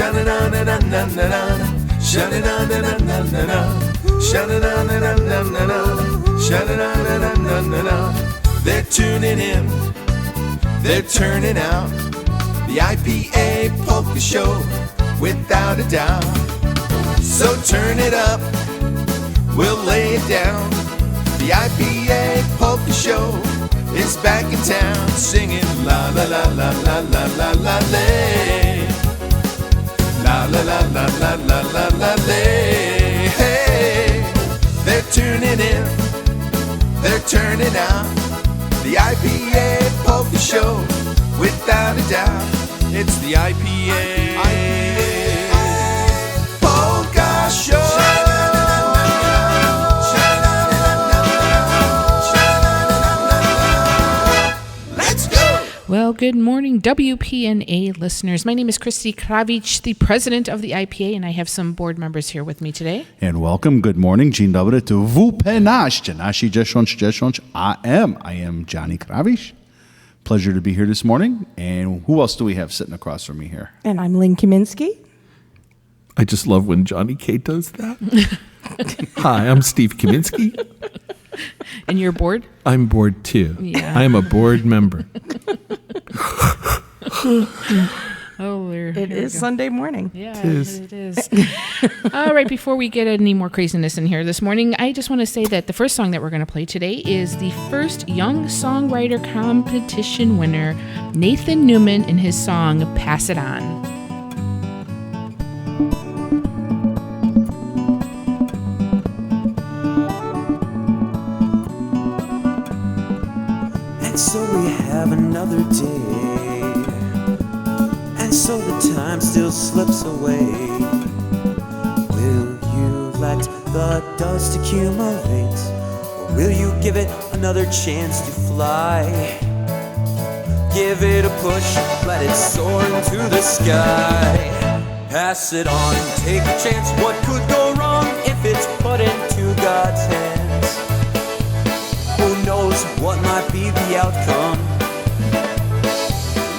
sha-na-na-na-na-na-na, sha-na-na-na-na-na-na, sha-na-na-na-na-na-na, sha-na-na-na-na-na-na. They're tuning in, they're turning out. The IPA Polka Show, without a doubt. So turn it up, we'll lay it down. The IPA Polka Show is back in town, singing la la la la la la la la lay. La la la la la la la la lay. Hey, they're tuning in, they're turning out. The IPA Polka Show, without a doubt. It's the IPA Polka Show. Let's go. Well, good morning, WPNA listeners. My name is Christy, Krawisz, the president of the IPA, and I have some board members here with me today. And welcome, good morning, dzień dobry to WPNA, nasi 10 AM. I am Johnny Krawisz. Pleasure to be here this morning. And who else do we have sitting across from me here? And I'm Lynn Kaminski. I just love when Johnny K does that. Hi, I'm Steve Kaminski. And you're board? I'm board too. Yeah. I'm a board member. It is Sunday morning. Yeah, it is. All right, before we get any more craziness in here this morning, I just want to say that the first song that we're going to play today is the first Young Songwriter Competition winner, Nathan Newman, and his song, Pass It On. And so we have another day, and so the time still slips away. Will you let the dust accumulate, or will you give it another chance to fly? Give it a push, let it soar into the sky. Pass it on, take a chance. What could go wrong if it's put into God's hands? Who knows what might be the outcome?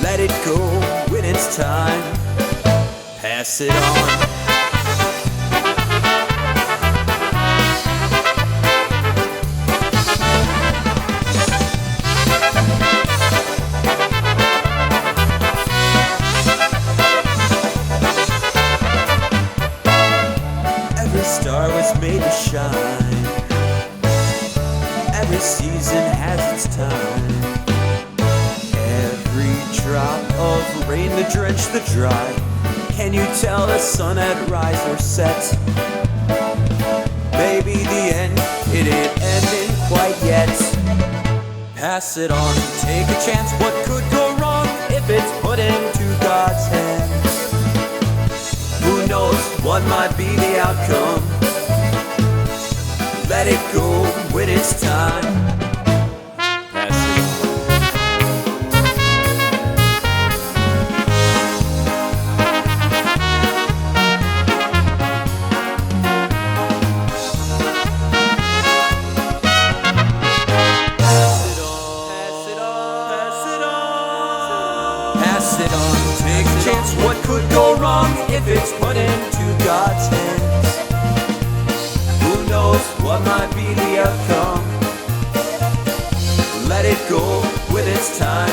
Let it go when it's time. Pass it on. Every star was made to shine. Every season has its time. Every drop of rain to drench the dry. Can you tell the sun at rise or set? Maybe the end, it ain't ending quite yet. Pass it on, take a chance. What could go wrong if it's put into God's hands? Who knows what might be the outcome? Let it go when it's time. Pass it on. Pass it on. Pass it on. Pass it on. Pass it on. Take a chance. What could go wrong if it's put into God's hands? Who knows what might be the outcome? Let it go when it's time.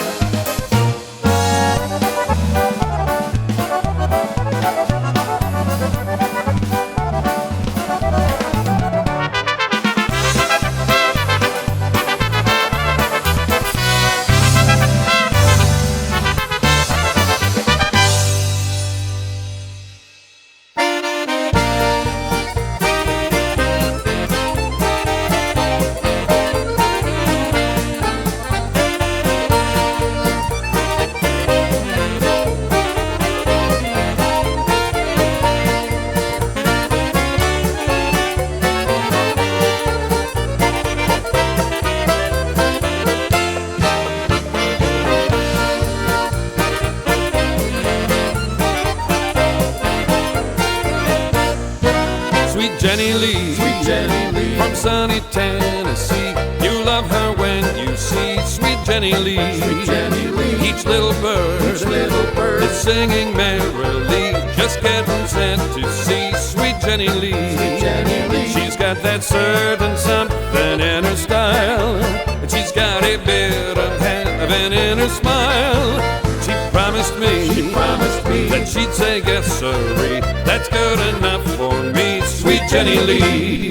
Jenny Lee, Sweet Jenny Lee, from sunny Tennessee. You love her when you see sweet Jenny Lee. Sweet Jenny Lee, Each little bird each little bird is singing merrily. Just just getting set to see sweet Jenny Lee. She's got that certain something in her style, and she's got a bit of heaven in her smile. She promised me that she'd say yes, sirree. That's good enough for me, sweet Jenny Lee.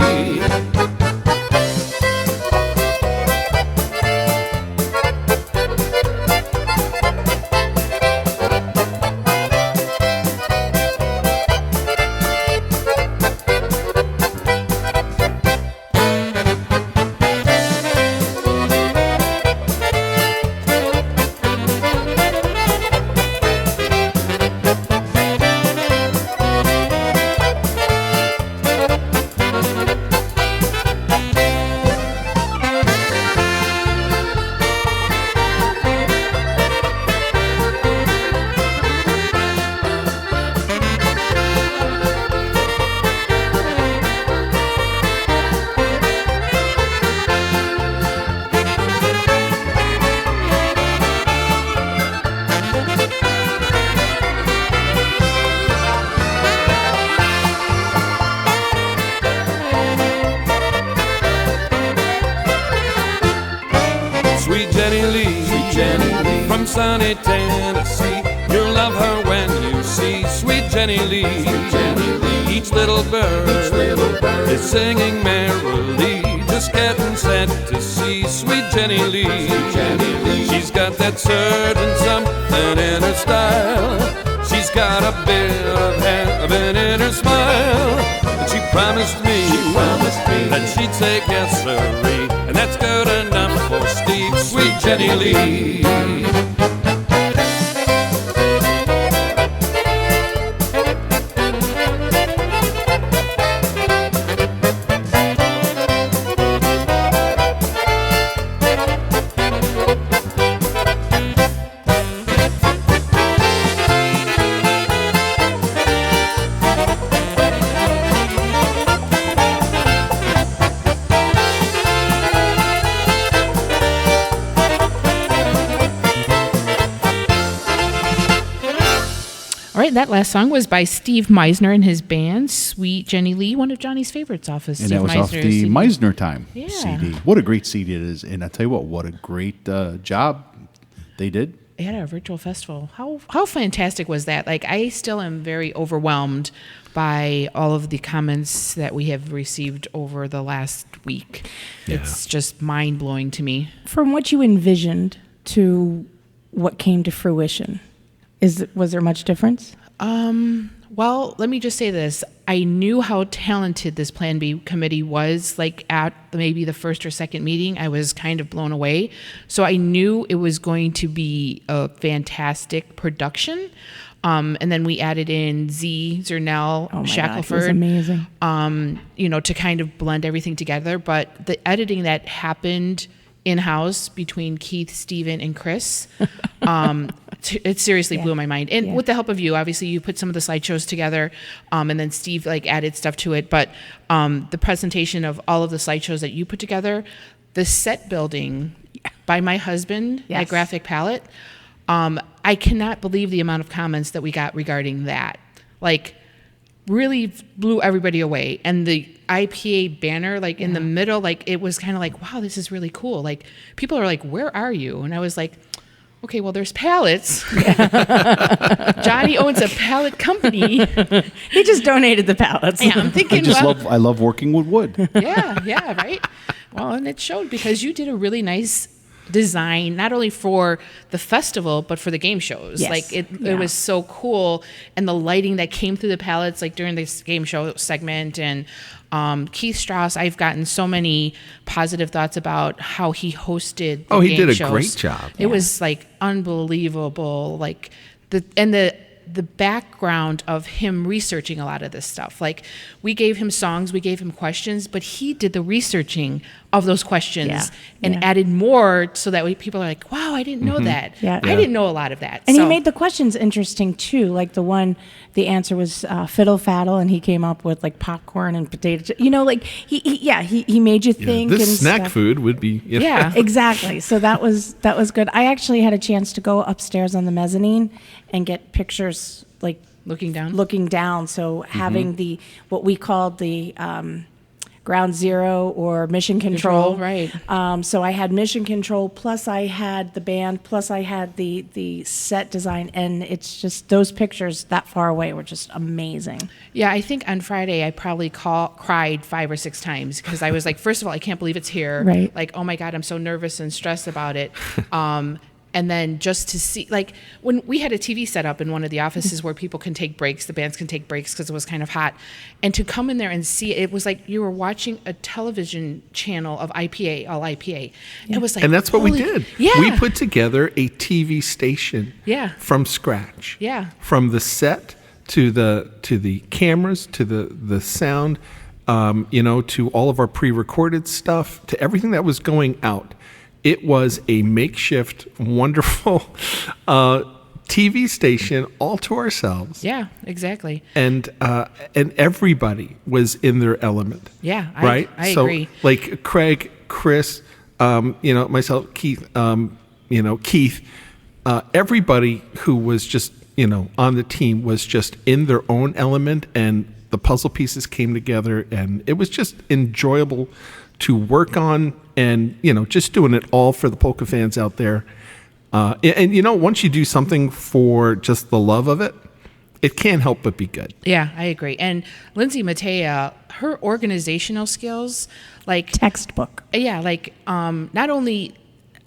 From sunny Tennessee, you'll love her when you see sweet Jenny Lee. Each little bird is singing merrily, just getting set to see sweet Jenny Lee. She's got that certain something in her style. She's got a bit of heaven in her smile. And she promised me that she'd say yes, sirree, and that's good enough for Steve, sweet Jenny Lee. All right, that last song was by Steve Meisner and his band, Sweet Jenny Lee, one of Johnny's favorites off of Steve And that was off the CD. Meisner Time Yeah. CD. What a great CD it is. And I tell you what a great job they did. They had a virtual festival. How fantastic was that? Like, I still am very overwhelmed by all of the comments that we have received over the last week. Yeah. It's just mind-blowing to me. From what you envisioned to what came to fruition, was there much difference? Well, let me just say this. I knew how talented this Plan B committee was, like at maybe the first or second meeting. I was kind of blown away. So I knew it was going to be a fantastic production. And then we added in Zernell, Oh my Shackelford. God, it was amazing. To kind of blend everything together. But the editing that happened in-house between Keith, Steven, and Chris, it seriously blew my mind. And with the help of you, obviously, you put some of the slideshows together, and then Steve added stuff to it. But the presentation of all of the slideshows that you put together, the set building by my husband at Graphic Palette, I cannot believe the amount of comments that we got regarding that. Like, really blew everybody away. And the IPA banner, in the middle, it was kind of like, wow, this is really cool. Like, people are like, where are you? And I was like, okay, well, there's pallets. Johnny owns a pallet company. He just donated the pallets. Yeah, I'm thinking, I love working with wood. yeah, right? Well, and it showed because you did a really nice design, not only for the festival, but for the game shows. Yes. It was so cool. And the lighting that came through the pallets, during this game show segment. And Keith Strauss, I've gotten so many positive thoughts about how he hosted the he game did a shows. great job. It was unbelievable. The background of him researching a lot of this stuff. We gave him songs, we gave him questions, but he did the researching of those questions and added more so that people are like, wow, I didn't know that. Yeah. I didn't know a lot of that. And he made the questions interesting too. The answer was fiddle faddle, and he came up with popcorn and potato. He made you think. This and snack stuff. food would be. Yeah. Exactly. So that was good. I actually had a chance to go upstairs on the mezzanine and get pictures Looking down. looking down. So having the what we called the ground zero or mission control. Right. So I had mission control, plus I had the band, plus I had the set design, and it's just those pictures that far away were just amazing. Yeah, I think on Friday I probably cried 5 or 6 times because I was like, first of all, I can't believe it's here. Right. Like, oh my God, I'm so nervous and stressed about it. And then just to see, like, when we had a TV set up in one of the offices where people can take breaks, the bands can take breaks because it was kind of hot. And to come in there and see it was like you were watching a television channel of IPA, all IPA. It was like, And that's what we holy- did. Yeah. We put together a TV station from scratch. Yeah. From the set to the cameras, to the sound, to all of our pre-recorded stuff, to everything that was going out. It was a makeshift, wonderful TV station all to ourselves. Yeah, exactly. And everybody was in their element. Yeah, right. I so, agree. Like Craig, Chris, myself, Keith, Keith, everybody who was just on the team was just in their own element, and the puzzle pieces came together, and it was just enjoyable to work on, and just doing it all for the polka fans out there. And once you do something for just the love of it, it can't help but be good. Yeah, I agree. And Lindsay Matea, her organizational skills, like Textbook. Yeah, like not only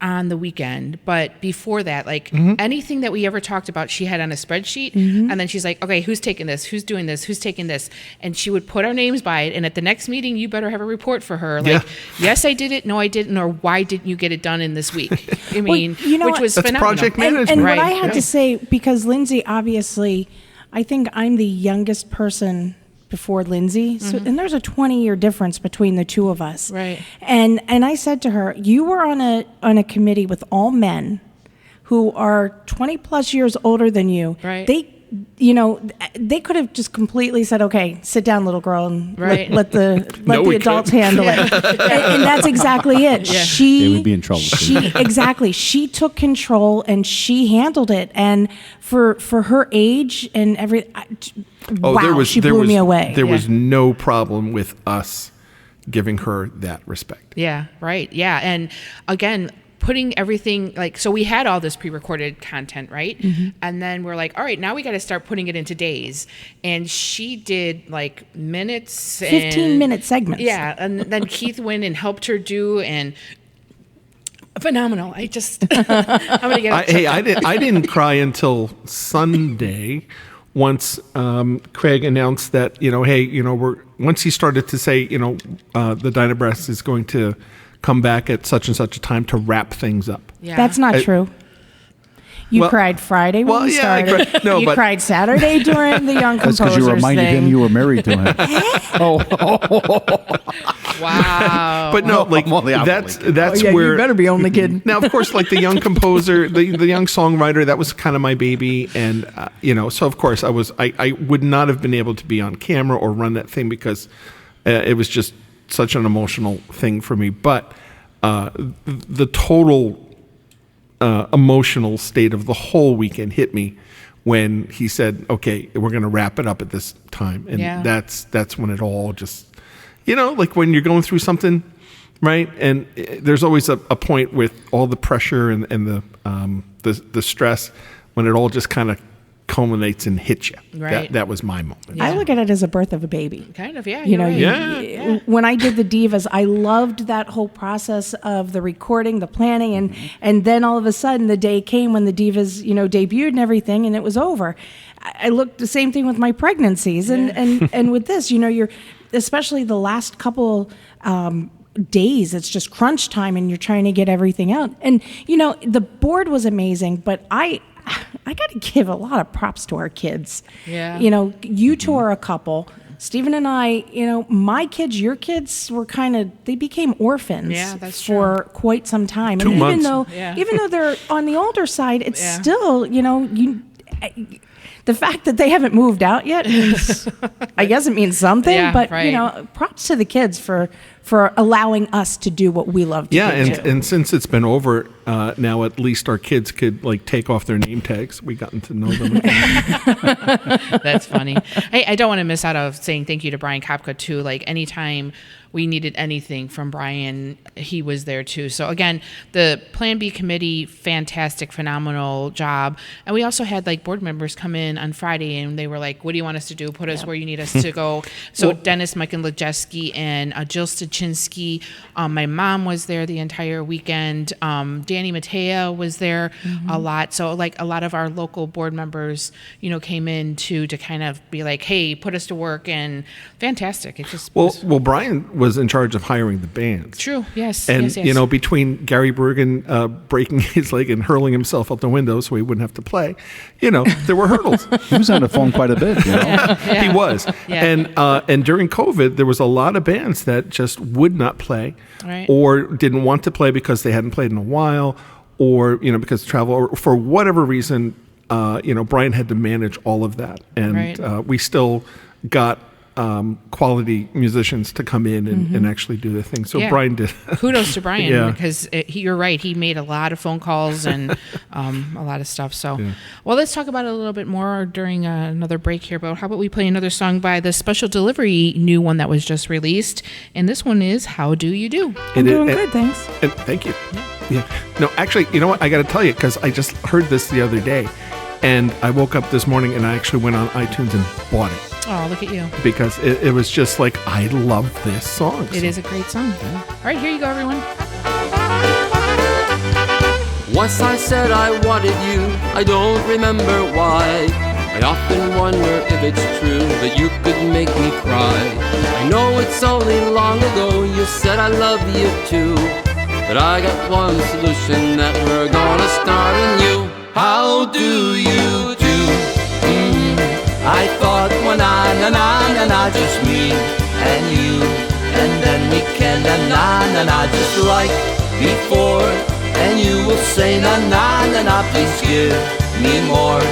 on the weekend, but before that, like anything that we ever talked about, she had on a spreadsheet. And then she's like, okay, who's taking this? Who's doing this? Who's taking this? And she would put our names by it. And at the next meeting, you better have a report for her. Like, yes, I did it. No, I didn't. Or why didn't you get it done in this week? I mean, which was That's phenomenal. project management. And Right. what I had to say, because Lindsay, obviously, I think I'm the youngest person before Lindsay. So, and there's a 20-year difference between the two of us. Right. And I said to her, you were on a committee with all men who are 20 plus years older than you. Right. They could have just completely said, okay, sit down, little girl, and Right. let the we adults handle it. And that's exactly it. They would be in trouble. Exactly. She took control and she handled it. And for her age and she blew me away. There was no problem with us giving her that respect. Yeah, right. Yeah. And again, putting everything so we had all this pre-recorded content, right? And then we're like, all right, now we got to start putting it into days. And she did like minutes, 15-minute segments. Yeah, and then Keith went and helped her do, and phenomenal. I'm gonna get. I didn't cry until Sunday. Once Craig announced that, once he started to say, the Dynabrass is going to come back at such and such a time to wrap things up. Yeah. That's not true. You cried Friday when we started. I cried. No, you cried Saturday during the Young That's Composers because you reminded thing. him you were married to him. Wow. But no, I'm only that's where you better be only kidding. Now, of course, like the young composer, the young songwriter, that was kind of my baby, and so of course I would not have been able to be on camera or run that thing because it was just such an emotional thing for me. But the total emotional state of the whole weekend hit me when he said, "Okay, we're going to wrap it up at this time," and that's when it all just, like when you're going through something. Right, and there's always a point with all the pressure and the stress when it all just kind of culminates and hits you. Right. That was my moment. Yeah. I look at it as a birth of a baby. Kind of, yeah. You know, right. when I did the Divas, I loved that whole process of the recording, the planning, and then all of a sudden the day came when the Divas, debuted and everything, and it was over. I looked the same thing with my pregnancies, and with this, you're especially the last couple days, it's just crunch time, and you're trying to get everything out. And the board was amazing, but I got to give a lot of props to our kids. Yeah. You two are a couple. Stephen and I, my kids, your kids were they became orphans. Yeah, that's for quite some time. 2 and months. Even though they're on the older side, it's still, the fact that they haven't moved out yet means, I guess it means something. Yeah, but right. props to the kids for allowing us to do what we love to Yeah, do. and since it's been over, now at least our kids could like take off their name tags. We gotten to know them. That's funny. I don't want to miss out of saying thank you to Brian Kopka too. Like anytime we needed anything from Brian, he was there too. So again, the Plan B committee, fantastic, phenomenal job. And we also had like board members come in on Friday and they were like, what do you want us to do? Put us where you need us to go. So Dennis Michael-Lejeski and Jill Stachinsky. My mom was there the entire weekend. Danny Matea was there a lot. So like a lot of our local board members, came in to kind of be like, hey, put us to work, and fantastic. It just Well, Brian was in charge of hiring the bands. True. Yes. And yes. Between Gary Bergen breaking his leg and hurling himself out the window so he wouldn't have to play, there were hurdles. He was on the phone quite a bit. He was. Yeah. And during COVID, there was a lot of bands that just would not play, Right. or didn't want to play because they hadn't played in a while, or because of travel, or for whatever reason. Brian had to manage all of that, and Right. we still got quality musicians to come in and actually do the thing. So Yeah. Brian did. Kudos to Brian Yeah. because you're right. He made a lot of phone calls and a lot of stuff. So, well, let's talk about it a little bit more during another break here. But how about we play another song by the Special Delivery new one that was just released? And this one is How Do You Do? I'm doing good, thanks. And thank you. Yeah. No, actually, you know what? I got to tell you, because I just heard this the other day, and I woke up this morning and I actually went on iTunes and bought it. Oh, look at you. Because it was just like, I love this song. It is a great song. All right, here you go, everyone. Once I said I wanted you, I don't remember why. I often wonder if it's true that you could make me cry. I know it's only long ago you said I love you too, but I got one solution that we're gonna start anew. How do you do? I thought, well, na, just me and you, and then we can, na, just like before. And you will say, na, please give me more.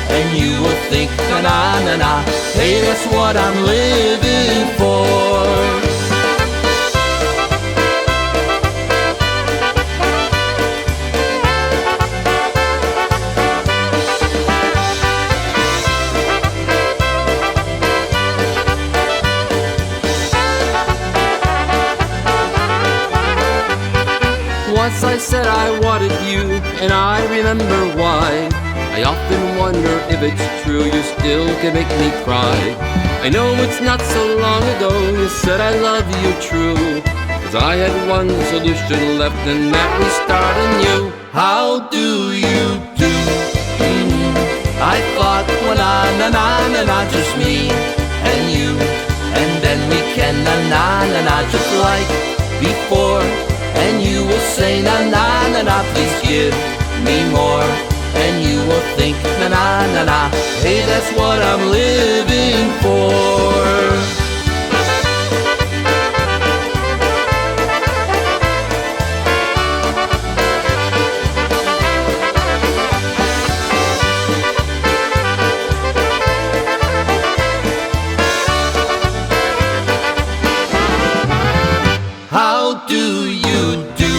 And you will think, na, hey, that's what I'm living for. Once I said I wanted you, and I remember why. I often wonder if it's true you still can make me cry. I know it's not so long ago you said I love you true, 'cause I had one solution left and that we start anew. How do you do? I thought, well, na, just me and you, and then we can, na, just like before. And you will say, na, please give me more. And you will think, na, hey, that's what I'm living for. How do you do?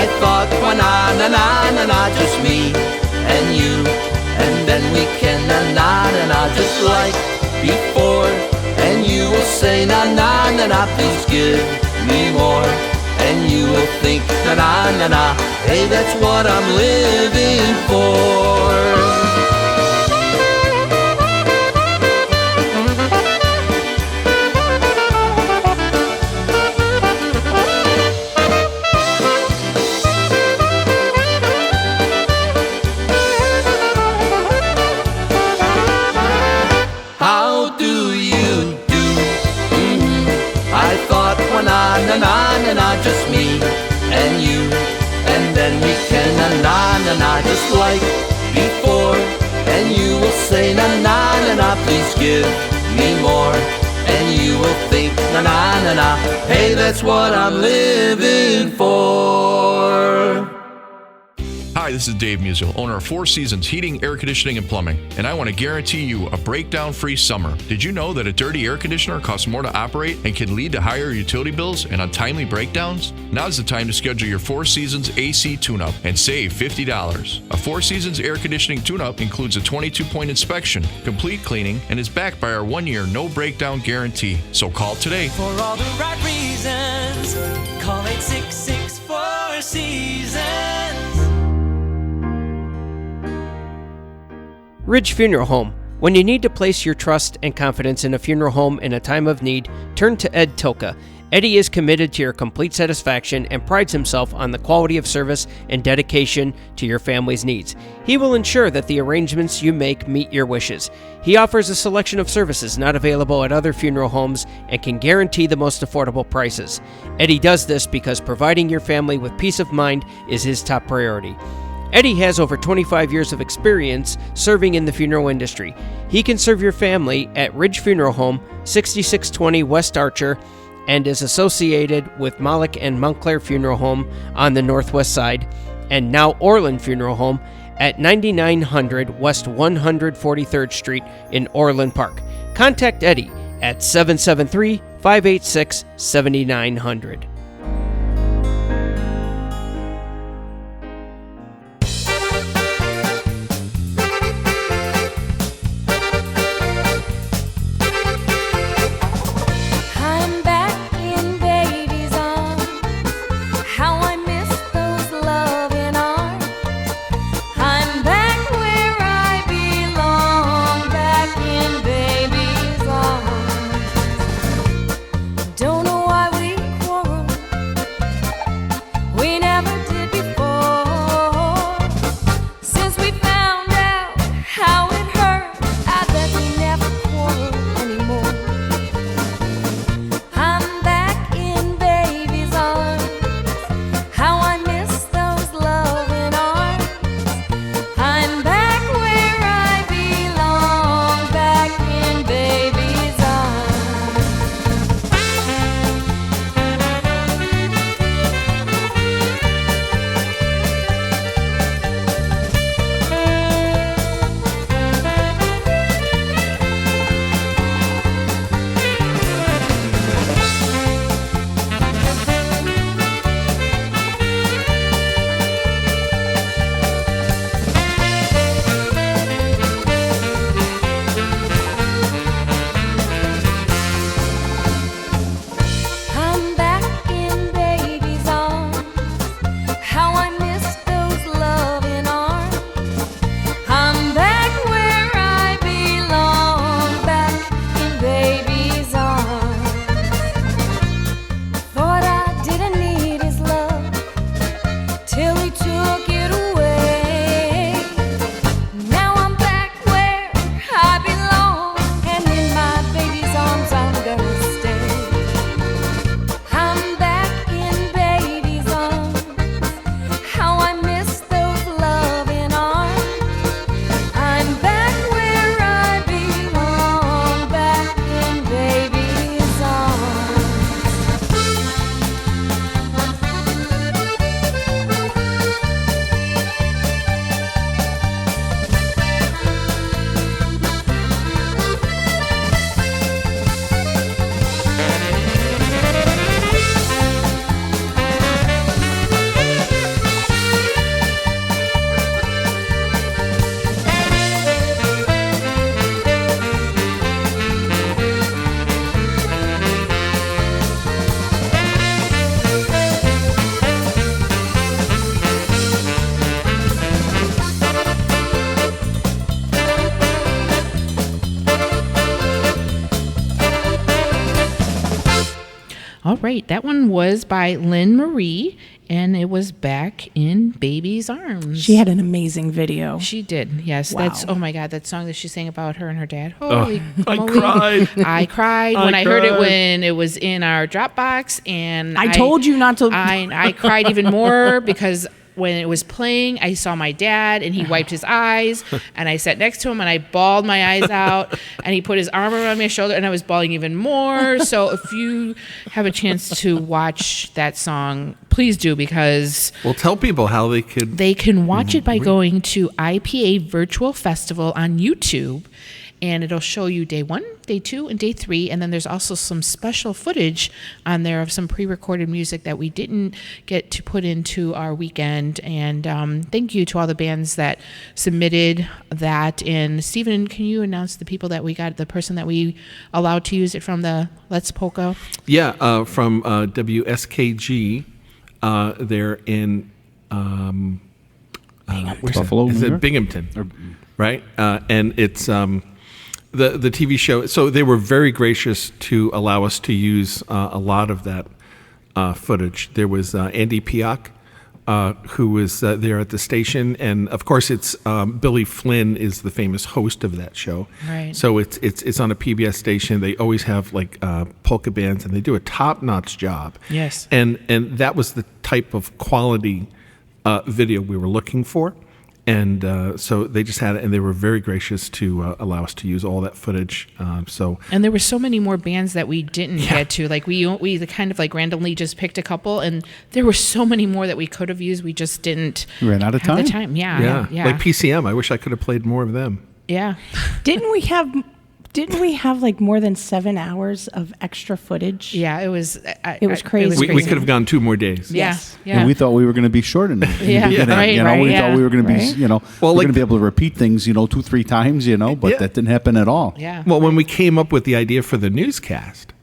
I thought, well, na, just me and you, and then we can, na, just like before. And you will say, na, please give me more. And you will think, na, hey, that's what I'm living for. Na, just me and you, and then we can, na, just like before. And you will say, na, please give me more. And you will think, na, hey, that's what I'm living for. Are Hi, this is Dave Musial, owner of Four Seasons Heating, Air Conditioning, and Plumbing, and I want to guarantee you a breakdown-free summer. Did you know that a dirty air conditioner costs more to operate and can lead to higher utility bills and untimely breakdowns? Now's the time to schedule your Four Seasons AC tune-up and save $50. A Four Seasons air conditioning tune-up includes a 22-point inspection, complete cleaning, and is backed by our 1-year no-breakdown guarantee. So call today. For all the right reasons, call 866-4 Seasons. Ridge Funeral Home. When you need to place your trust and confidence in a funeral home in a time of need, turn to Ed Tilka. Eddie is committed to your complete satisfaction and prides himself on the quality of service and dedication to your family's needs. He will ensure that the arrangements you make meet your wishes. He offers a selection of services not available at other funeral homes and can guarantee the most affordable prices. Eddie does this because providing your family with peace of mind is his top priority. Eddie has over 25 years of experience serving in the funeral industry. He can serve your family at Ridge Funeral Home, 6620 West Archer, and is associated with Moloch and Montclair Funeral Home on the northwest side, and now Orland Funeral Home at 9900 West 143rd Street in Orland Park. Contact Eddie at 773-586-7900. All right, that one was by Lynn Marie, and it was Back in Baby's Arms. She had an amazing video. She did, yes. Wow. That's, oh my God, that song that she sang about her and her dad. Holy I moly. cried. I cried when I heard it when it was in our Dropbox, and I told you not to. I cried even more because when it was playing, I saw my dad, and he wiped his eyes, and I sat next to him, and I bawled my eyes out, and he put his arm around my shoulder, and I was bawling even more. So if you have a chance to watch that song, please do, because Well, tell people how they can watch it by going to IPA Virtual Festival on YouTube. And it'll show you day 1, day 2, and day 3. And then there's also some special footage on there of some pre-recorded music that we didn't get to put into our weekend. And thank you to all the bands that submitted that. And Stephen, can you announce the people that we got, the person that we allowed to use it from the Let's Polka? Yeah, from WSKG. They're in Buffalo, Is New it York? Binghamton? Right, and it's the TV show. So they were very gracious to allow us to use a lot of that footage. There was Andy Piak, who was there at the station, and of course it's Billy Flynn is the famous host of that show. Right. So it's on a PBS station. They always have like polka bands, and they do a top-notch job. Yes. And that was the type of quality video we were looking for. And so they just had it, and they were very gracious to allow us to use all that footage. And there were so many more bands that we didn't get to. Like we kind of like randomly just picked a couple, and there were so many more that we could have used. We just didn't Ran out of have time? the time. Yeah. Like PCM. I wish I could have played more of them. Yeah. Didn't we have like more than 7 hours of extra footage? Yeah, it was. It was crazy. We could have gone 2 more days. Yeah. Yes. Yeah. And we thought we were going to be short in the Yeah, beginning. right, you know, right, we yeah. thought we were going to be, Right. you know, Well, we're like- going to be able to repeat things, 2-3 times, but Yeah. that didn't happen at all. Yeah. Well, when we came up with the idea for the newscast,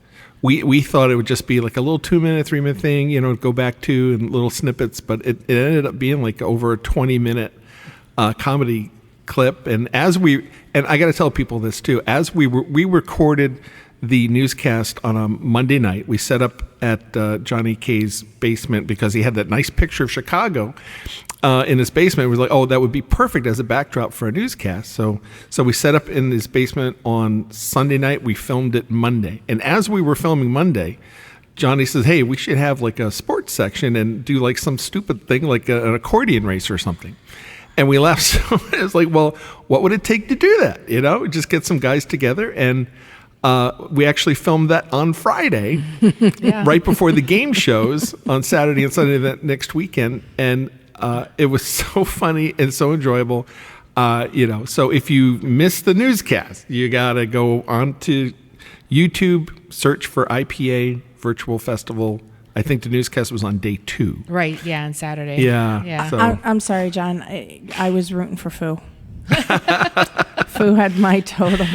we thought it would just be like a little 2-minute, 3-minute thing, go back to and little snippets, but it ended up being like over a 20-minute comedy clip. And and I got to tell people this too, as we recorded the newscast on a Monday night. We set up at Johnny K's basement because he had that nice picture of Chicago in his basement. We were like, oh, that would be perfect as a backdrop for a newscast. So we set up in his basement on Sunday night. We filmed it Monday. And as we were filming Monday, Johnny says, hey, we should have like a sports section and do like some stupid thing like an accordion race or something. And we laughed. So it was like, well, what would it take to do that? Just get some guys together. And we actually filmed that on Friday, right before the game shows on Saturday and Sunday that next weekend. And it was so funny and so enjoyable. So if you missed the newscast, you got to go onto YouTube, search for IPA Virtual Festival. I think the newscast was on day 2. Right, yeah, on Saturday. Yeah. Yeah. So- I'm sorry, John. I was rooting for Foo. Foo had my total.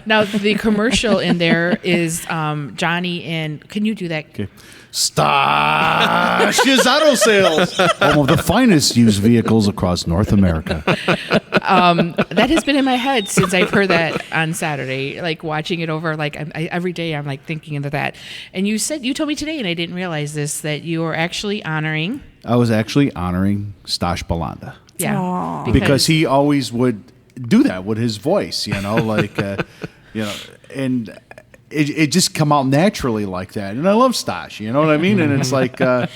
Now the commercial in there is Johnny and can you do that? Okay. Stash Auto Sales, home of the finest used vehicles across North America. That has been in my head since I've heard that on Saturday, like watching it over, like every day I'm like thinking of that. And you told me today, and I didn't realize this, that you were actually honoring. I was actually honoring Stash Balanda. Yeah. Aw. Because he always would do that with his voice, and it just come out naturally like that. And I love Stash, you know what I mean? And it's like, I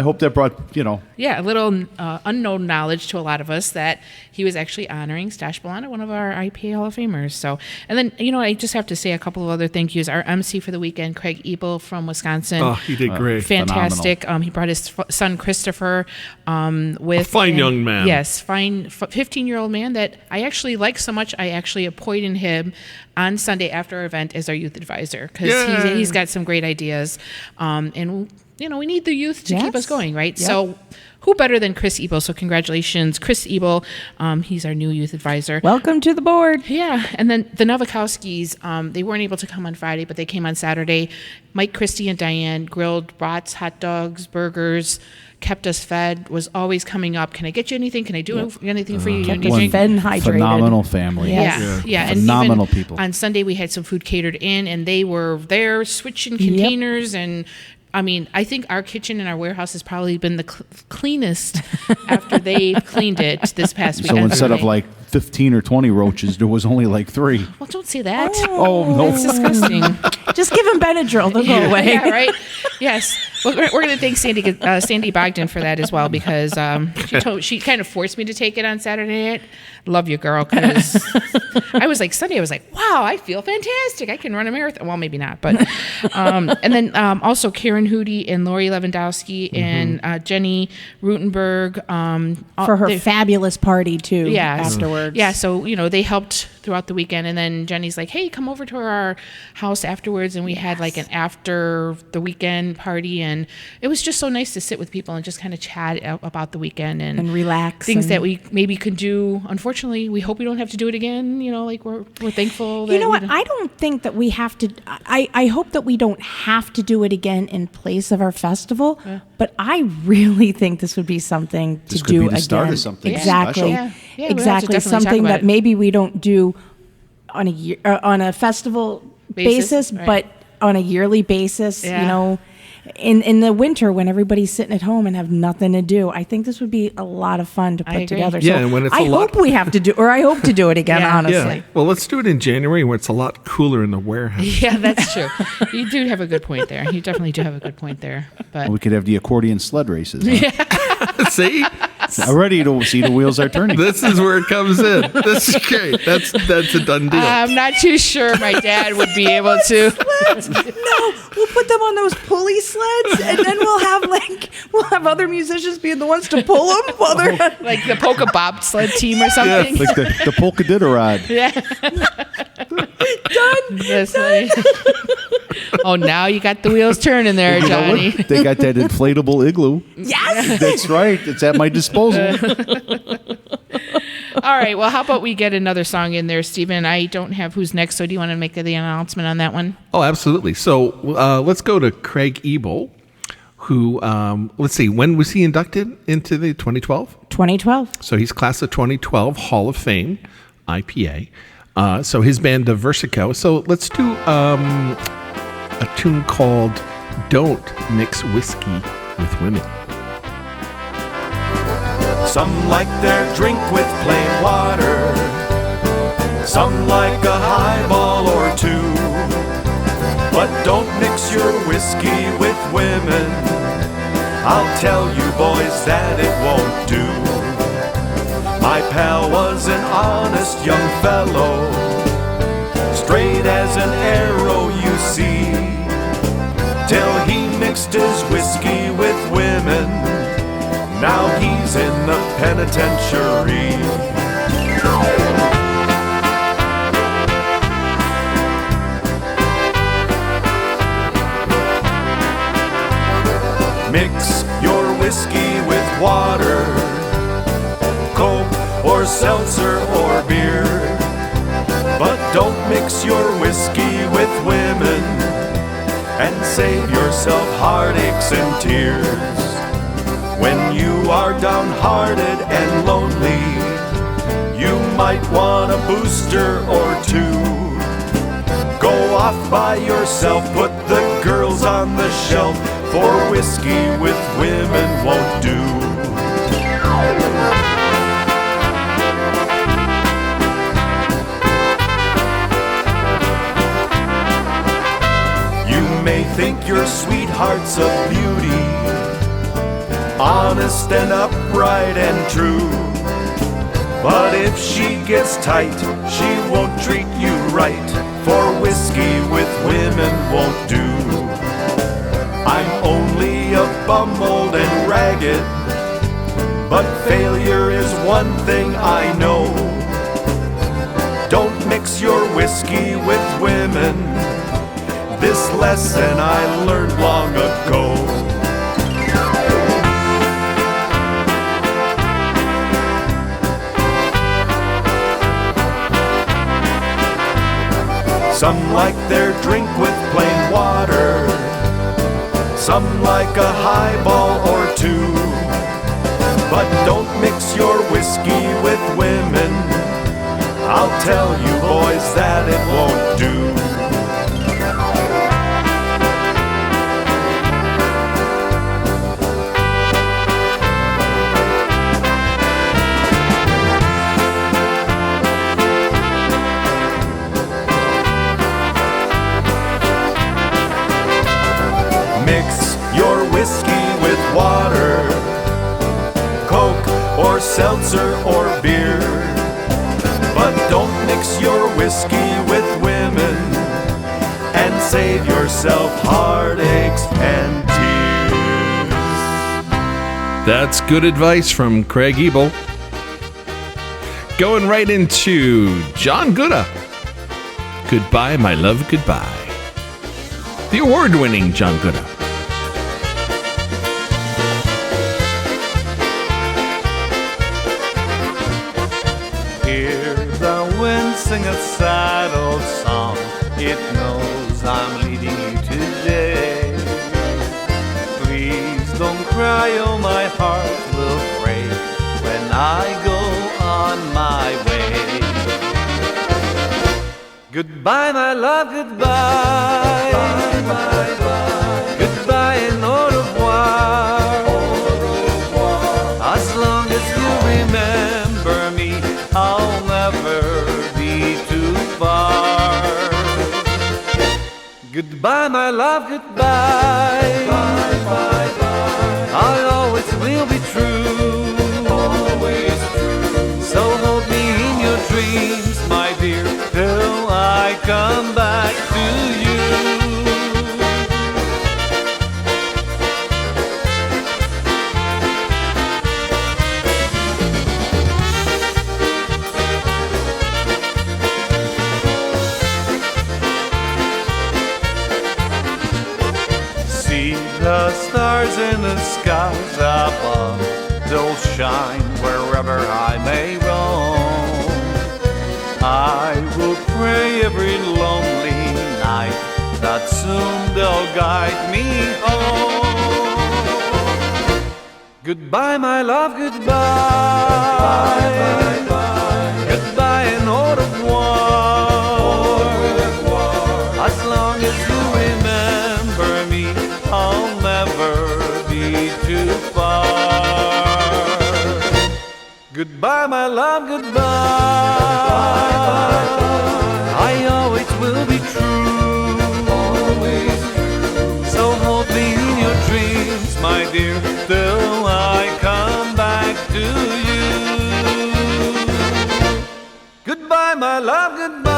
hope that brought, Yeah, a little unknown knowledge to a lot of us that he was actually honoring Stash Balana, one of our IPA Hall of Famers. So, and then, I just have to say a couple of other thank yous. Our MC for the weekend, Craig Ebel from Wisconsin. Oh, he did great. Fantastic. He brought his son, Christopher, with... A fine young man. Yes, fine 15-year-old man that I actually like so much, I actually appointed him on Sunday after our event as our youth advisor because he's got some great ideas. And, we need the youth to keep us going, right? Yep. So who better than Chris Ebel? So congratulations, Chris Ebel. He's our new youth advisor. Welcome to the board. Yeah, and then the Novikowskis, they weren't able to come on Friday, but they came on Saturday. Mike, Christy, and Diane grilled brats, hot dogs, burgers, kept us fed, was always coming up. Can I get you anything? Can I do anything for you? Kept You us drink? fed and hydrated. Phenomenal family. Yes. Yeah. And Phenomenal even people. on Sunday, we had some food catered in, and they were there switching containers. And I mean, I think our kitchen in our warehouse has probably been the cleanest after they cleaned it this past So weekend. instead of like 15 or 20 roaches, there was only like 3. Well, don't say that. Oh, no. That's disgusting. Just give him Benadryl. They'll go away. Yeah, right? Yes. Well, we're going to thank Sandy Bogdan for that as well, because she kind of forced me to take it on Saturday night. Love you, girl, because I was like, Sunday, I was like, wow, I feel fantastic. I can run a marathon. Well, maybe not, but and then also Karen Hootie and Lori Lewandowski and Jenny Rutenberg for her fabulous party too. Yes. Afterwards. Yeah, so they helped throughout the weekend, and then Jenny's like, hey, come over to our house afterwards, and we had like an after the weekend party, and it was just so nice to sit with people and just kind of chat about the weekend and relax, things that we maybe could do. Unfortunately, we hope we don't have to do it again. Like we're thankful that I don't think that we have to. I hope that we don't have to do it again in place of our festival, but I really think this would be something to do again. Start of something exactly. special. Exactly. Something that maybe we don't do on a year, on a festival basis, right. But on a yearly basis, in the winter when everybody's sitting at home and have nothing to do, I think this would be a lot of fun to put together. Yeah, so and when it's I hope we have to do, or I hope to do it again, honestly. Yeah. Well, let's do it in January where it's a lot cooler in the warehouse. Yeah, that's true. You do have a good point there. You definitely do have a good point there. But we could have the accordion sled races. Huh? See? Already to see the wheels are turning. This is where it comes in. This is great. That's a done deal. I'm not too sure my dad would be able to. No, we'll put them on those pulley sleds, and then we'll have other musicians being the ones to pull them while they're like the polka bobsled team or something. Like the polka diddle-rod. Yeah. Done. Oh, now you got the wheels turning there, Johnny. They got that inflatable igloo. Yes. That's right. It's at my disposal. All right. Well, how about we get another song in there, Stephen? I don't have who's next, so do you want to make the announcement on that one? Oh, absolutely. So let's go to Craig Ebel, who, let's see, when was he inducted into the 2012? 2012. So he's class of 2012 Hall of Fame, IPA. So his band Diversico. So let's do a tune called Don't Mix Whiskey with Women. Some like their drink with plain water, some like a highball or two, but don't mix your whiskey with women. I'll tell you boys that it won't do. My pal was an honest young fellow, straight as an arrow you see, till he mixed his whiskey with women. Now he's in the penitentiary. Mix your whiskey with water, Coke or seltzer or beer, but don't mix your whiskey with women and save yourself heartaches and tears. When you are downhearted and lonely, you might want a booster or two. Go off by yourself, put the girls on the shelf, for whiskey with women won't do. You may think your sweetheart's a beauty, honest and upright and true, but if she gets tight, she won't treat you right, for whiskey with women won't do. I'm only a bum, old and ragged, but failure is one thing I know. Don't mix your whiskey with women. This lesson I learned long ago. Some like their drink with plain water, some like a highball or two, but don't mix your whiskey with women. I'll tell you boys that it won't do. Mix your seltzer or beer. But don't mix your whiskey with women and save yourself heartaches and tears. That's good advice from Craig Ebel. Going right into John Gooda. Goodbye, my love, goodbye. The award-winning John Gooda. Hear the wind sing a sad old song. It knows I'm leading you today. Please don't cry, oh my heart will break when I go on my way. Goodbye, my love, goodbye. Bye, bye, bye. Goodbye and au revoir. As long as you remember me, I'll never be too far. Goodbye, my love, goodbye. Bye, bye, bye. I always will be true. Always true. So hold me in your dreams, my dear, till I come back to you. See the stars in the skies above, they'll shine wherever I may roam. I will pray every lonely night that soon they'll guide me home. Goodbye, my love, goodbye. Bye, bye, bye. Goodbye and au revoir. As long as you remember me, I'll never be too far. Goodbye, my love, goodbye. I always will be true. Always true. So hold me in your dreams, my dear, till I come back to you. Goodbye, my love, goodbye.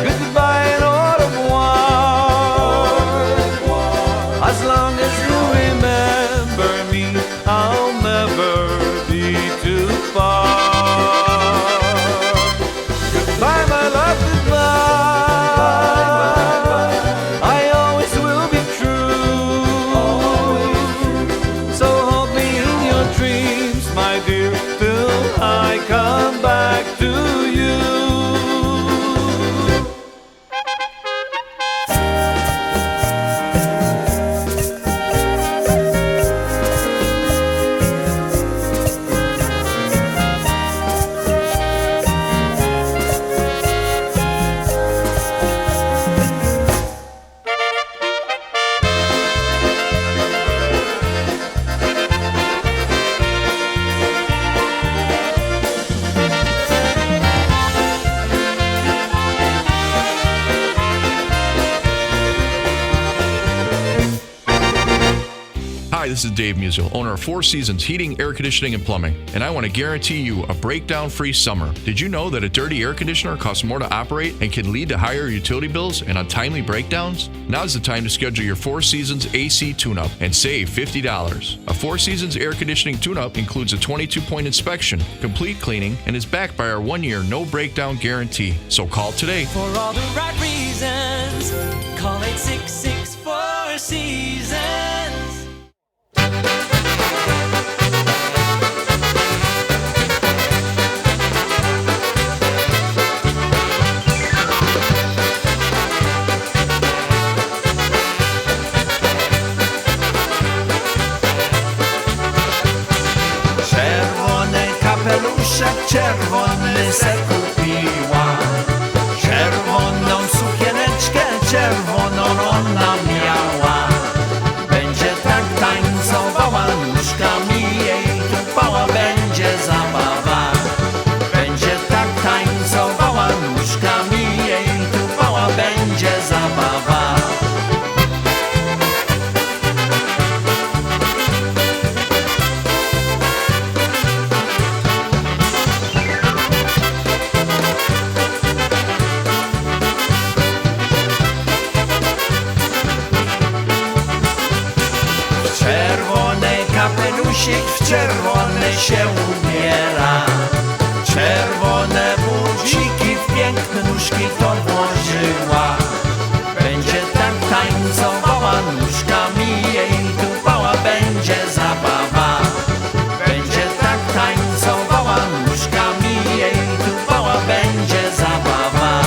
Goodbye and au revoir. As long as you remember me, I'll never be too far. Goodbye, my love, goodbye. I always will be true. So hold me in your dreams, my dear, till I come back to you. Hi, this is Dave Musial, owner of Four Seasons Heating, Air Conditioning, and Plumbing, and I want to guarantee you a breakdown-free summer. Did you know that a dirty air conditioner costs more to operate and can lead to higher utility bills and untimely breakdowns? Now's the time to schedule your Four Seasons AC tune-up and save $50. A Four Seasons air conditioning tune-up includes a 22-point inspection, complete cleaning, and is backed by our 1-year no-breakdown guarantee. So call today. For all the right reasons, call 866-4 Seasons. Czerwony kapeluszek, czerwony se kupiła. Czerwoną sukieneczkę, czerwoną ona miała. Będzie tak tańcowała, nóżkami jej tupała, będzie zabawa. Będzie tak tańcowała, nóżkami jej tupała, będzie zabawa. liścik w czerwone się ubiera. Czerwone buciki w piękne nóżki to włożyła. Będzie tak tańcowała, nóżkami jej tupała, będzie zabawa. Będzie tak tańcowała, nóżkami jej tupała, będzie zabawa.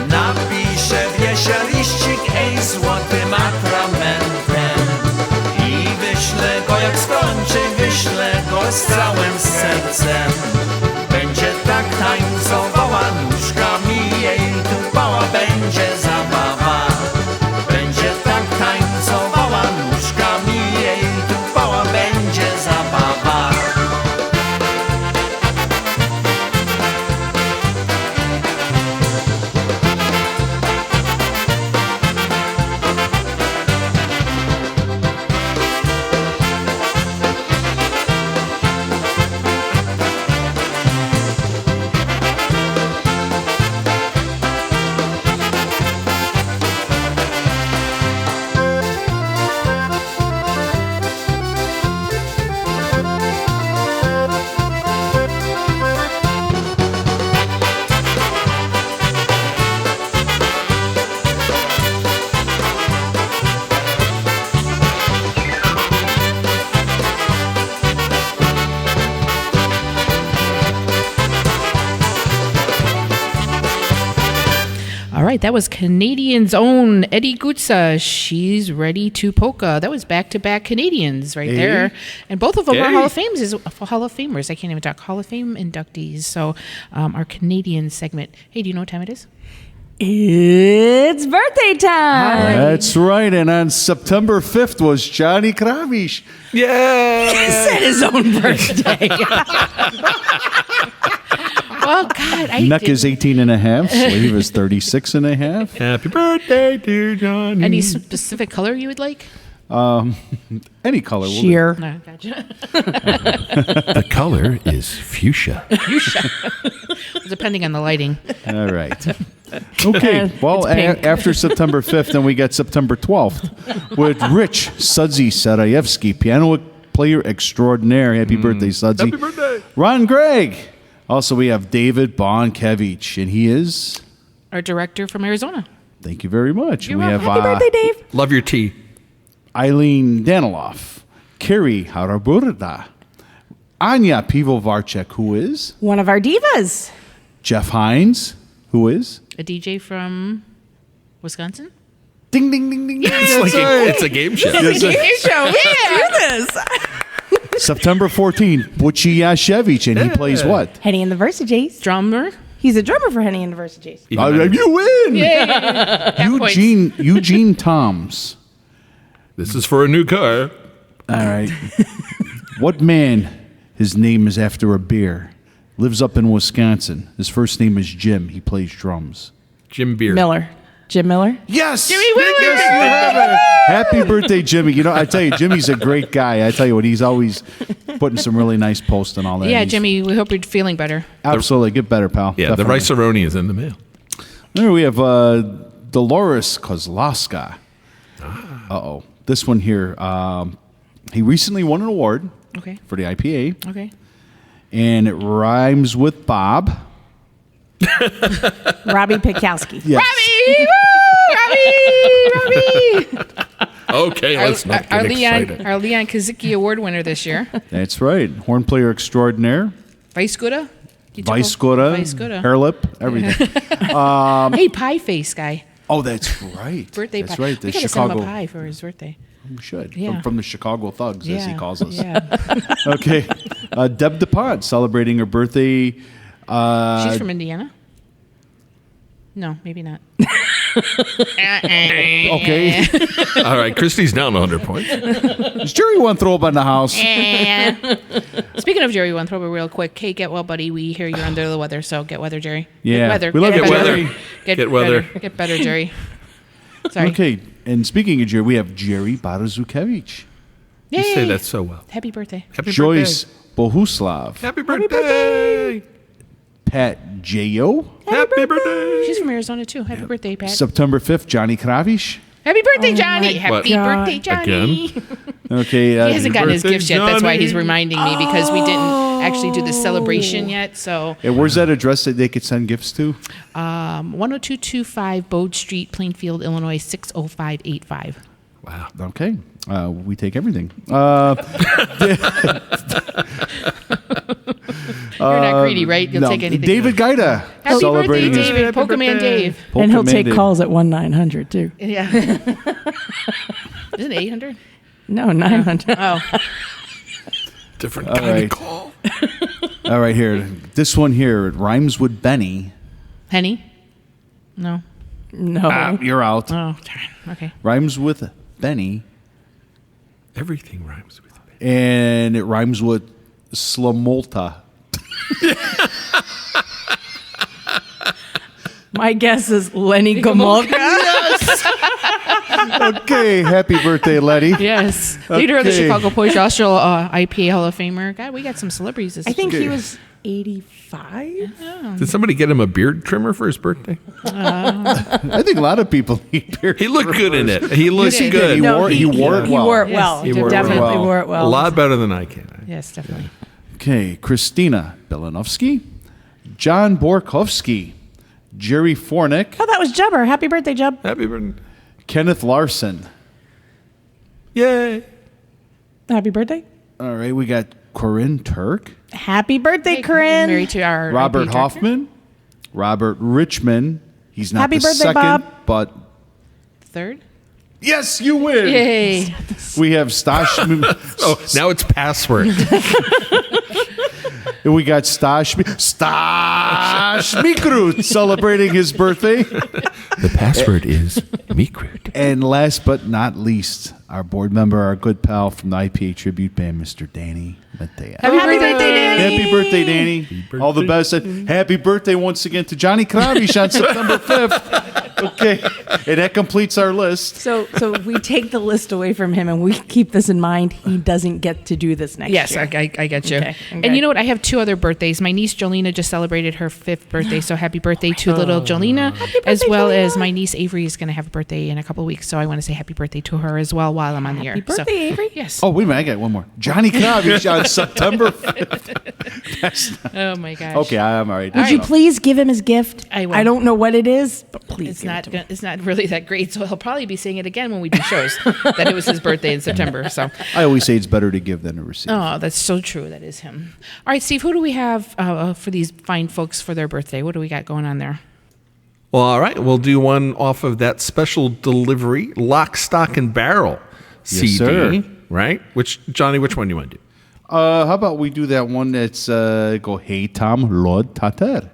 Napiszę wiesia liścik, ej, złotym atramentem i wyślę go, jak skończy, wyślę go z całym sercem. Będzie tak tańcowała, nóżkami jej tupała, będzie zabawa. Będzie tak tańcowała, nóżkami jej tupała, będzie zabawa. All right, that was Canadians' own Eddie Gutsa. She's ready to polka. That was back-to-back Canadians right there, and both of them are Hall of Famers. I can't even talk. Hall of Fame inductees. So, our Canadian segment. Hey, do you know what time it is? It's birthday time. That's right. And on September 5th was Johnny Krawisz. Yeah. He said his own birthday. Well, God, Neck is 18 and a half. Sleeve is 36 and a half. Happy birthday, dear Johnny. Any specific color you would like? Any color. will do. Sheer. No, gotcha. The color is fuchsia. Depending on the lighting. All right. Okay. Well, after September 5th, then we got September 12th with Rich Sudsy Sarajewski, piano player extraordinaire. Happy birthday, Sudsy. Happy birthday. Ron Gregg. Also, we have David Bonkevich, and he is... Our director from Arizona. Thank you very much. You're we welcome. have Happy birthday, Dave. Love your tea. Eileen Daniloff, Carrie Haraburda, Anya Pivovarchek, who is... One of our divas. Jeff Hines, who is... A DJ from Wisconsin? Ding, ding, ding, ding. It's a game show. September 14th, Butchie Yashevich, and he plays what? Henny and the Versajays. Drummer? He's a drummer for Henny and the Versajays. You win! Yeah. Eugene Toms. This is for a new car. All right. What man, his name is after a beer, lives up in Wisconsin? His first name is Jim. He plays drums. Jim Beer. Miller. Jim Miller. Yes! Jimmy Wheeler! Yes, you have it. Happy birthday, Jimmy. You know, I tell you, Jimmy's a great guy. I tell you what, he's always putting some really nice posts and all that. Yeah, He's- Jimmy, we hope you're feeling better. Absolutely. Get better, pal. Yeah, Definitely. the rice-a-roni is in the mail. There we have Dolores Kozlowska. Uh-oh. This one here, he recently won an award Okay. for the IPA, Okay. and it rhymes with Bob. Robbie Pikowski. Yes. Robbie! Okay, let's not get excited. Our Leon Kazicki Award winner this year. That's right. Horn player extraordinaire. Vice Guda? Vice Guda. Vice Guda. Hair lip. Everything. Hey, pie face guy. Oh, that's right. Birthday That's pie. right. The We gotta send him Chicago. a pie for his birthday. We should. Yeah. From the Chicago Thugs, as he calls us. Yeah. Okay. Deb DuPont celebrating her birthday. She's from Indiana? No, maybe not. Okay. All right, Christy's down 100 points. Is Jerry Winthrop in the house? Speaking of Jerry Winthrop, real quick. Hey, get well, buddy. We hear you're under the weather, so get weather, Jerry. Yeah. Get weather. We love Get you, better. Jerry. Get Get weather. better. Get better, Jerry. Sorry. Okay. And speaking of Jerry, we have Jerry Baraszukevich. You Yay. say that so well. Happy birthday. Happy Joyce birthday. Bohuslav. Happy birthday. Pat J.O. Happy birthday. She's from Arizona too. Happy birthday, Pat. September 5th, Johnny Krawisz. Happy birthday, Oh Johnny. my Happy God. birthday, Johnny. Okay. He hasn't gotten his birthday, gifts yet. That's why he's Johnny. reminding me because we didn't actually do the celebration yet. So And where's that address that they could send gifts to? 10225 Bode Street, Plainfield, Illinois 60585. Wow. Okay. We take everything. You're not greedy, right? You'll No, take anything. David Gaida. Happy birthday, celebrating his David. Pokemon Dave. Polka And he'll take Mandate. calls at 1-900 too. Yeah. Isn't it 800? No, 900. Oh. Different All kind right. of call. All right, here. This one here, it rhymes with Benny. Henny? No. No. You're out. Oh, darn. Okay. Rhymes with Benny, Everything rhymes with it. and it rhymes with Slamolta. My guess is Lenny Gomolka. Okay, happy birthday, Letty. Yes. Leader of the Okay. Chicago Polish Austral IPA Hall of Famer. God, we got some celebrities this I think Okay. he was 85. Did somebody get him a beard trimmer for his birthday? I think a lot of people need beer. He looked good in it. He looked did. good. He No, wore, he wore it He well. wore it Yes, well. he wore it Definitely well. wore it A well. lot better than I can. Yes, definitely. Okay, Christina Belanovsky, John Borkowski, Jerry Fornick, Oh, that was Jubber. Happy birthday, Jub. Happy birthday. Kenneth Larson. Yay. Happy birthday. All right, we got Corinne Turk, Happy birthday, Hey, Corinne. Married to our Robert IPA director. Hoffman, Robert Richmond. He's not Happy the birthday, second, Bob. but Third. yes, you win. Yay. We have Stash. Oh, now it's password. We got Stash Mikrut celebrating his birthday. The password is Mikrut. And last but not least, our board member, our good pal from the IPA tribute band, Mr. Danny Matea. Happy birthday, Danny. Happy birthday, Danny. All the best. And happy birthday once again to Johnny Krawisz on September 5th. Okay. And that completes our list. So we take the list away from him and we keep this in mind. He doesn't get to do this next Yes, year. I get you. Okay, And okay. you know what? I have two other birthdays. My niece Jolena just celebrated her 5th birthday, so happy birthday to little Jolena, as well as my niece Avery is going to have a birthday in a couple of weeks. So I want to say happy birthday to her as well while I'm on the air. Happy birthday, so, Avery. Yes. Oh, wait a minute. I got one more. Johnny Krawisz on September 5th. That's not, Oh my gosh. okay, I'm all right. Would you please give him his gift? I will. I don't know what it is, but please. It's give it not. to him. It's not really that great. So he'll probably be saying it again when we do shows. That it was his birthday in September. So, I always say it's better to give than to receive. oh, that's so true. That is him. All right, Steve. Who do we have for these fine folks for their birthday? What do we got going on there? Well, all right. We'll do one off of that special delivery, Lock, Stock, and Barrel CD. sir. Right? Johnny, which one do you want to do? How about we do that one that's go, hey, Tom, Lord Tater.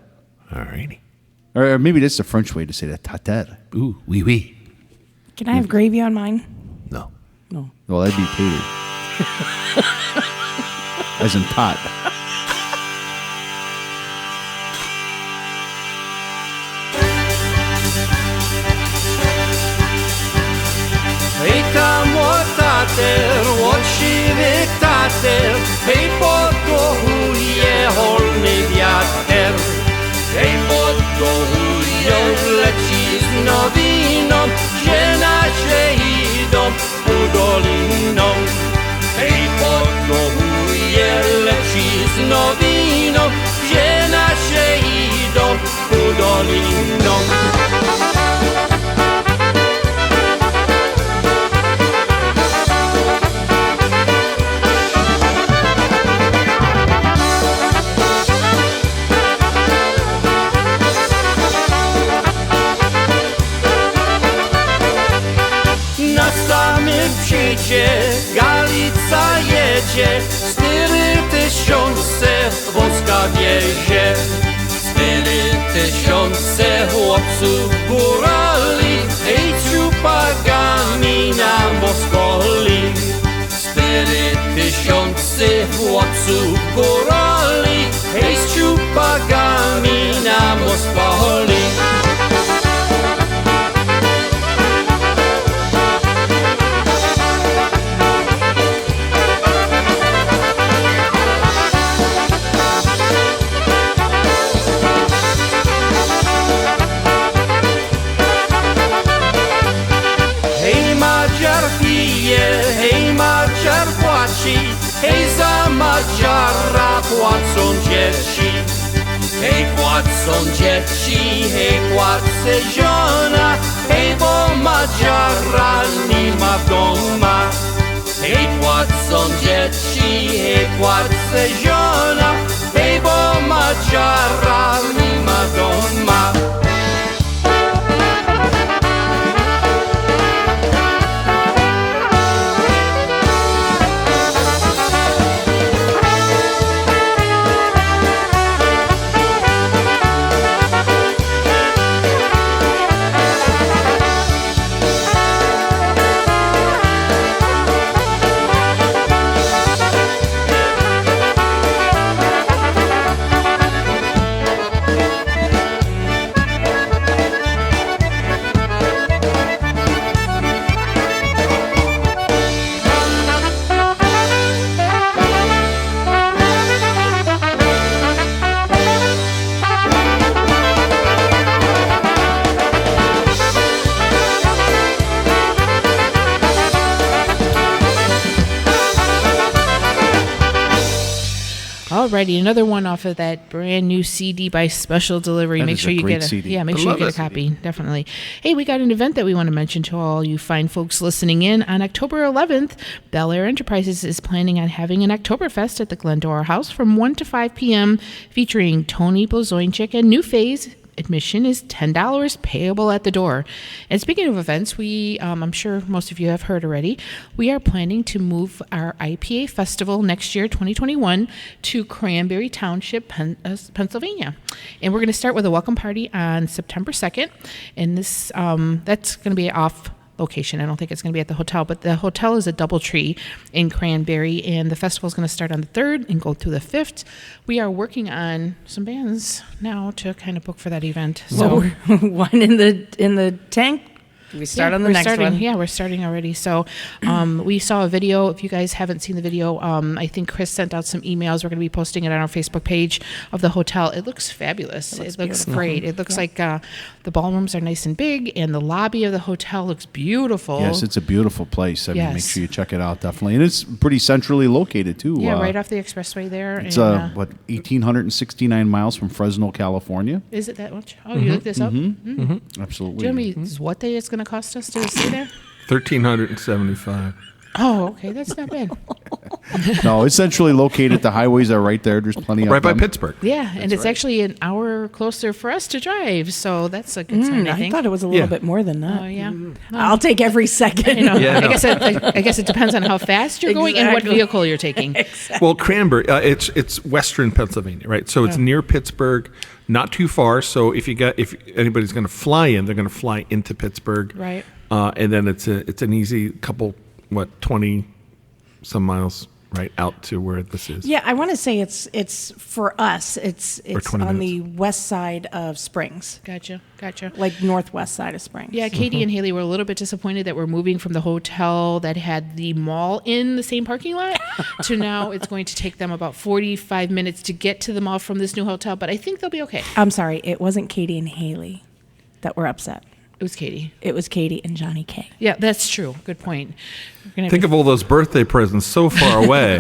All righty. Or maybe that's the French way to say that, Tater. Ooh, oui, oui. Can I have gravy on mine? No. No. Well, that'd be tater. As in tot. Hej tam tater, očivý tater, hej pod kohu je holný viater. Hej pod kohu je lečí s novinom, že naše idom udolinom. Hej pod kohu je lečí s novinom, že naše idom udolinom. Na samym przyjdzie Galica jedzie, 4000 wozka wiezie. 4000 chłopców górali, hej ciupagami na Moskoli. 4000 chłopców górali, hej z ciupagami na Moskoli. dzieci, hej za Madziara płacą dzieci. Hej płacą dzieci, hej płace żona, hej bo Madziara nie ma doma. Hej płacą dzieci, hej płace żona, hej bo Madziara nie ma doma. Alrighty, another one off of that brand new CD by Special Delivery. That Make is sure a you great get a CD. yeah. Make I sure you love get a that copy. Definitely. Hey, we got an event that we want to mention to all you fine folks listening in on October 11th. Bel Air Enterprises is planning on having an Oktoberfest at the Glendora House from 1 to 5 p.m. featuring Tony Blazoinchik and New Phase. Admission is $10 payable at the door. And speaking of events, I'm sure most of you have heard already, we are planning to move our IPA festival next year, 2021, to Cranberry Township, Pennsylvania. And we're going to start with a welcome party on September 2nd. And this that's going to be off location. I don't think it's going to be at the hotel, but the hotel is a DoubleTree in Cranberry, and the festival is going to start on the 3rd and go through the 5th. We are working on some bands now to kind of book for that event. So one in the tank. We start on the next one. Yeah, we're starting already. So we saw a video. If you guys haven't seen the video, I think Chris sent out some emails. We're going to be posting it on our Facebook page of the hotel. It looks fabulous. It looks great. It looks like the ballrooms are nice and big, and the lobby of the hotel looks beautiful. Yes, it's a beautiful place. I mean, make Yes. sure you check it out, definitely. And it's pretty centrally located, too. Yeah, right off the expressway there. It's, and, 1,869 miles from Fresno, California? Is it that much? Oh, you looked this up? Absolutely. Jeremy, what day it's going to cost us to stay there? $1,375. Oh, okay. That's not bad. No, it's centrally located. The highways are right there. There's plenty of Right by them. Pittsburgh. Yeah, and it's actually an hour closer for us to drive, so that's a good sign, I I think. thought it was a little Yeah. bit more than that. Oh, yeah. I'll take every second. You know, Yeah, I no. guess it depends on how fast you're going and what Exactly. vehicle you're taking. Well, Cranberry, it's western Pennsylvania, right? So it's near Pittsburgh, not too far. So if anybody's going to fly in, they're going to fly into Pittsburgh, Right. And then it's an easy couple 20 some miles right out to where this is. Yeah, I want to say it's for us. It's 20 on minutes. the west side of Springs, Gotcha. like northwest side of Springs. Yeah, Katie and Haley were a little bit disappointed that we're moving from the hotel that had the mall in the same parking lot to now it's going to take them about 45 minutes to get to the mall from this new hotel, but I think they'll be okay. I'm sorry, it wasn't Katie and Haley that were upset. It was Katie. It was Katie and Johnny K. Yeah, that's true. Good point. We're gonna have Think to- of all those birthday presents so far away.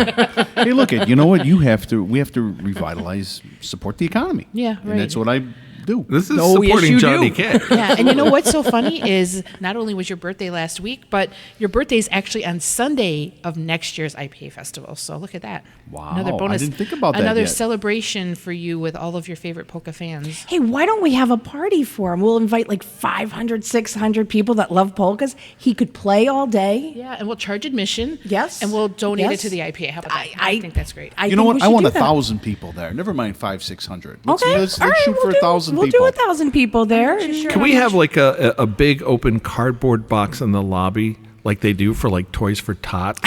Hey, look, you know what? We have to revitalize, support the economy. Yeah, And right. that's what I do. This is Oh, yes, supporting you Johnny do. K. Yeah, and you know what's so funny is not only was your birthday last week, but your birthday is actually on Sunday of next year's IPA festival. So look at that. Wow, Another I bonus. didn't think about that Another yet. celebration for you with all of your favorite polka fans. Hey, why don't we have a party for him? We'll invite like 500, 600 people that love polkas. He could play all day. Yeah, and we'll charge admission. Yes. And we'll donate it Yes. to the IPA. How about that? I- I think that's great. I You know think what? we I should want do 1,000 people there. Never mind 500-600. Let's Okay, let's all right, shoot for we'll do- 1,000 We'll people. do 1,000 people there. Can we have like a big open cardboard box in the lobby like they do for like Toys for Tots?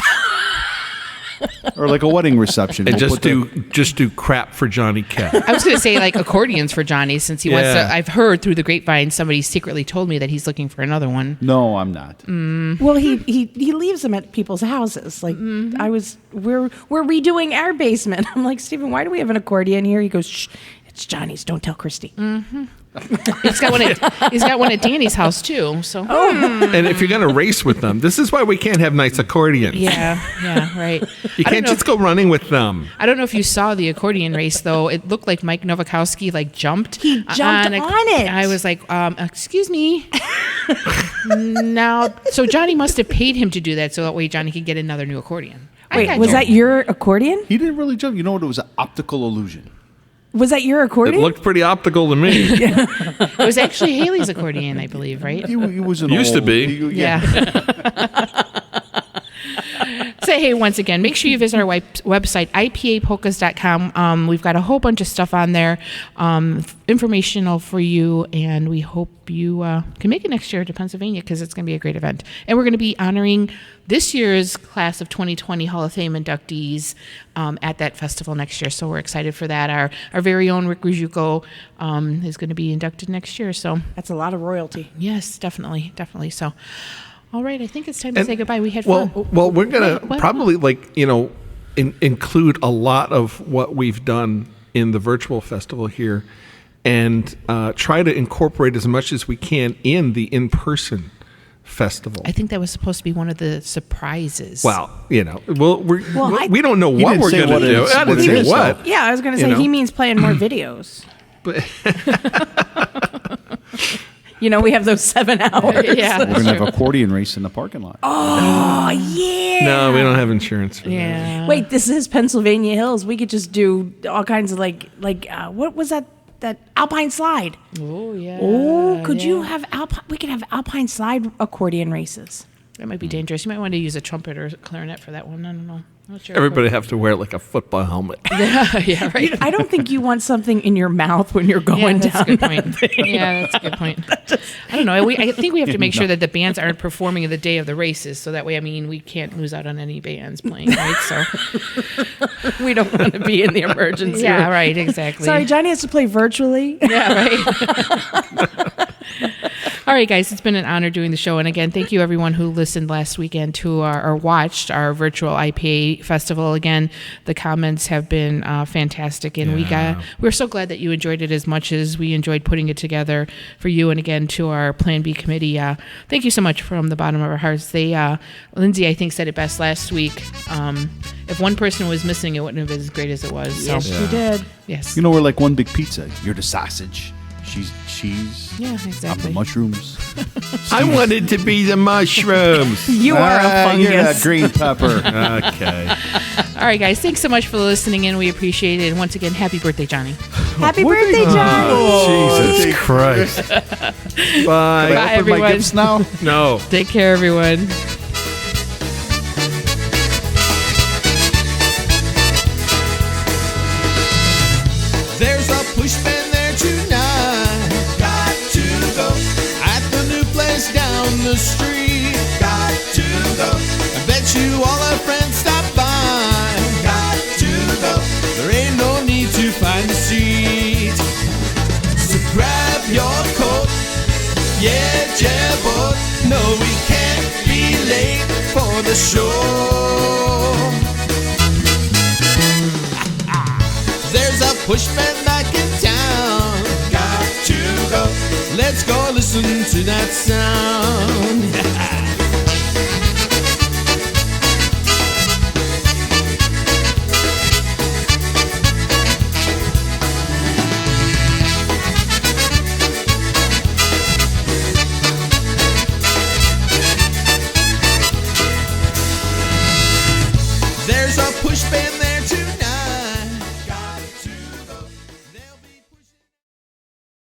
Or like a wedding reception. And We'll just put do crap for Johnny K. I was going to say like accordions for Johnny since he wants Yeah. to. I've heard through the grapevine somebody secretly told me that he's looking for another one. No, I'm not. Well, he leaves them at people's houses. Like we're redoing our basement. I'm like, Stephen, why do we have an accordion here? He goes, shh, it's Johnny's. Don't tell Christy. He's got one at Danny's house too. So And if you're going to race with them, this is why we can't have nice accordions. yeah, right. You can't just go running with them. I don't know if you saw the accordion race though. It looked like Mike Nowakowski jumped. He jumped on it. I was like, excuse me. Now, so Johnny must have paid him to do that, so that way Johnny could get another new accordion. Wait, was that your accordion? He didn't really jump. You know what? It was an optical illusion. Was that your accordion? It looked pretty optical to me. It was actually Haley's accordion, I believe, right? He was an Used to old- be. Yeah. So, hey, once again, make sure you visit our website, IPAPolkas.com. We've got a whole bunch of stuff on there, informational for you, and we hope you can make it next year to Pennsylvania because it's going to be a great event. And we're going to be honoring this year's class of 2020 Hall of Fame inductees at that festival next year. So we're excited for that. Our very own Rick Rujuko is going to be inducted next year. So That's a lot of royalty. yes, definitely. So, all right, I think it's time to say goodbye. We had Well, fun. we're going to What? probably include a lot of what we've done in the virtual festival here and try to incorporate as much as we can in the in-person festival. I think that was supposed to be one of the surprises. Well, we don't know what didn't we're say going to what do. it I didn't is, say though. what. Yeah, I was going to You say know? he means playing more videos. But We have those 7 hours. yeah, We're going to have an accordion race in the parking lot. Oh, yeah. no, we don't have insurance for that. yeah. Wait, this is Pennsylvania Hills. We could just do all kinds of what was that Alpine slide? Oh yeah. Oh, could you have we could have Alpine slide accordion races. That might be dangerous. You might want to use a trumpet or a clarinet for that one. I don't know. Not sure. Everybody have to wear like a football helmet. yeah, right. I don't think you want something in your mouth when you're Yeah, going that's a down. good point. Yeah, that's a good point. I don't know. I think we have to make sure that the bands aren't performing the day of the races, so that way, we can't lose out on any bands playing, right? So, We don't want to be in the emergency yeah, room. right, exactly. Sorry, Johnny has to play virtually. Yeah, right. All right, guys, it's been an honor doing the show. And again, thank you everyone who listened last weekend to or watched our virtual IPA festival. Again, the comments have been fantastic, and we're so glad that you enjoyed it as much as we enjoyed putting it together for you. And again, to our Plan B committee, thank you so much from the bottom of our hearts. Lindsay, I think, said it best last week. If one person was missing, it wouldn't have been as great as it was. So, Yes, you did. yes. We're like one big pizza. You're the sausage. She's cheese. Yeah, I'm the exactly. mushrooms. I wanted to be the mushrooms. You are a fungus. You're a green pepper. Okay. All right, guys, thanks so much for listening in. We appreciate it. And once again, happy birthday, Johnny. Happy birthday, Johnny. Jesus Christ. Bye. Can I Bye, open my everyone. gifts now? No. Take care, everyone. There's a push band there tonight. Got to go. At the new place down the street. Got to go. I bet you all our friends stop by. Got to go. There ain't no need to find a seat. So grab your coat. Yeah, jailboat. No, we can't be late for the show. There's a push band back in town. Got to go. Let's go listen to that sound.